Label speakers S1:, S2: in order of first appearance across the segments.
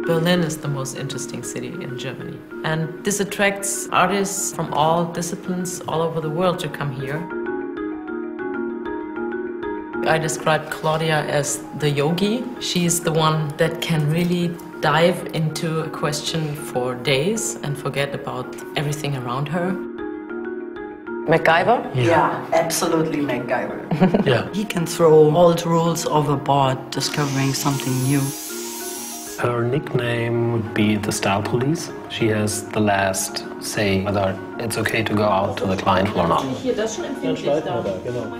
S1: Berlin is the most interesting city in Germany. And this attracts artists from all disciplines all over the world to come here. I describe Claudia as the yogi. She's the one that can really dive into a question for days and forget about everything around her. MacGyver?
S2: Yeah, absolutely MacGyver.
S3: Yeah.
S2: He can throw old rules overboard, discovering something new.
S3: Her nickname would be the Style Police. She has the last say whether it's okay to go out to the client or not.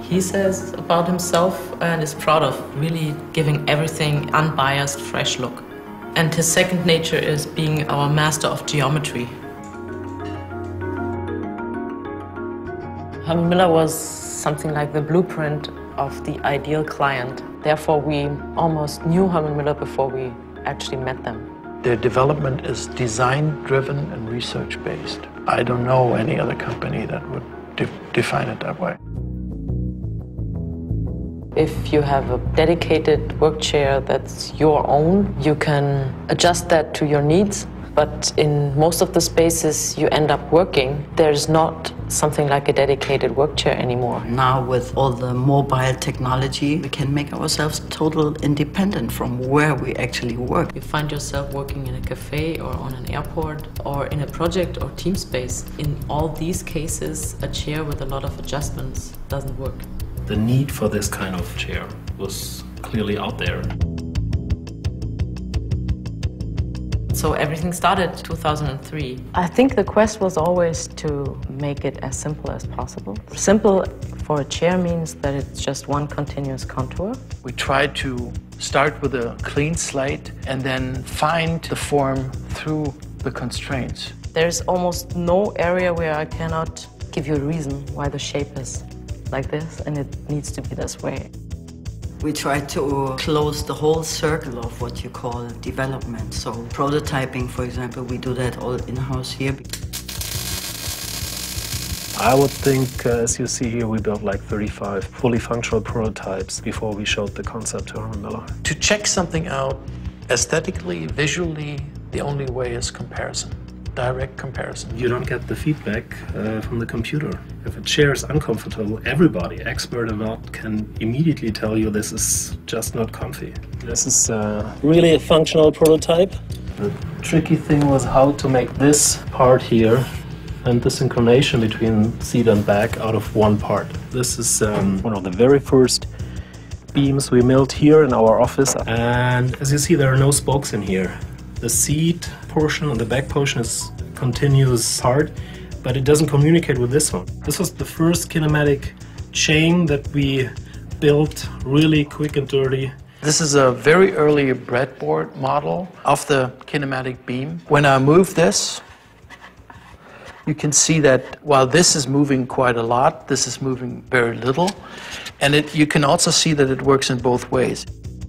S1: He says about himself and is proud of really giving everything unbiased, fresh look. And his second nature is being our master of geometry. Herman Miller was something like the blueprint of the ideal client. Therefore, we almost knew Herman Miller before we actually met them.
S4: Their development is design-driven and research-based. I don't know any other company that would define it that way.
S1: If you have a dedicated work chair that's your own, you can adjust that to your needs. But in most of the spaces you end up working, there's not something like a dedicated work chair anymore.
S2: Now with all the mobile technology, we can make ourselves total independent from where we actually work.
S1: You find yourself working in a cafe or on an airport or in a project or team space. In all these cases, a chair with a lot of adjustments doesn't work.
S3: The need for this kind of chair was clearly out there.
S1: So everything started in 2003. I think the quest was always to make it as simple as possible. Simple for a chair means that it's just one continuous contour.
S4: We try to start with a clean slate and then find the form through the constraints.
S1: There's almost no area where I cannot give you a reason why the shape is like this and it needs to be this way.
S2: We try to close the whole circle of what you call development. So prototyping, for example, we do that all in-house here.
S3: I would think, as you see here, we built like 35 fully functional prototypes before we showed the concept to Herman Miller.
S4: To check something out aesthetically, visually, the only way is comparison. Direct comparison.
S3: You don't get the feedback from the computer. If a chair is uncomfortable, everybody, expert or not, can immediately tell you this is just not comfy. This is really a functional prototype. The tricky thing was how to make this part here and the synchronization between seat and back out of one part. This is one of the very first beams we milled here in our office. And as you see, there are no spokes in here. The seat portion and the back portion is a continuous part, but it doesn't communicate with this one. This was the first kinematic chain that we built really quick and dirty.
S4: This is a very early breadboard model of the kinematic beam. When I move this, you can see that while this is moving quite a lot, this is moving very little. And you can also see that it works in both ways.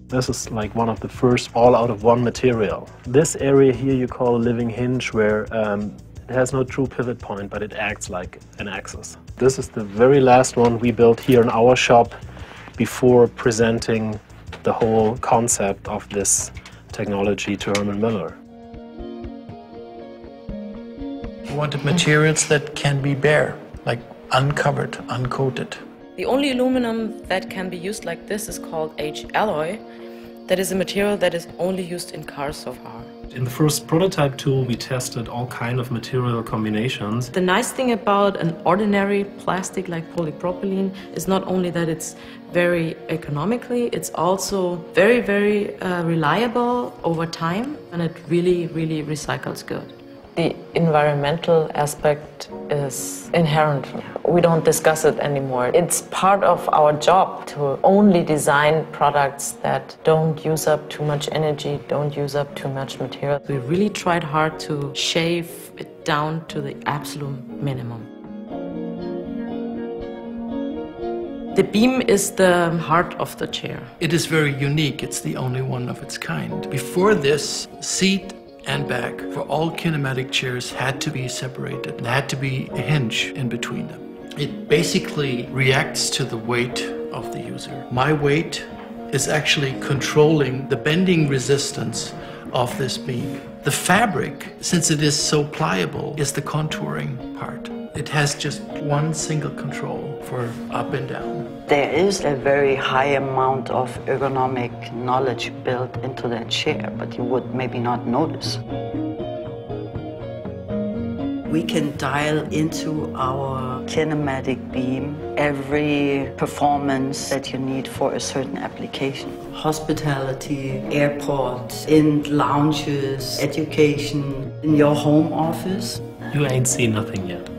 S3: This is like one of the first all out of one material. This area here you call a living hinge, where it has no true pivot point, but it acts like an axis. This is the very last one we built here in our shop before presenting the whole concept of this technology to Herman Miller.
S4: We wanted materials that can be bare, like uncovered, uncoated.
S1: The only aluminum that can be used like this is called H-alloy. That is a material that is only used in cars so far.
S3: In the first prototype tool, we tested all kinds of material combinations.
S1: The nice thing about an ordinary plastic like polypropylene is not only that it's very economically, it's also very, very reliable over time, and it really, really recycles good. The environmental aspect is inherent. We don't discuss it anymore. It's part of our job to only design products that don't use up too much energy, don't use up too much material. We really tried hard to shave it down to the absolute minimum. The beam is the heart of the chair.
S4: It is very unique. It's the only one of its kind. Before this, seat and back for all kinematic chairs had to be separated. There had to be a hinge in between them. It basically reacts to the weight of the user. My weight is actually controlling the bending resistance of this beam. The fabric, since it is so pliable, is the contouring part. It has just one single control for up and down.
S2: There is a very high amount of ergonomic knowledge built into that chair, but you would maybe not notice. We can dial into our kinematic beam every performance that you need for a certain application. Hospitality, airports, in lounges, education, in your home office.
S3: You ain't seen nothing yet.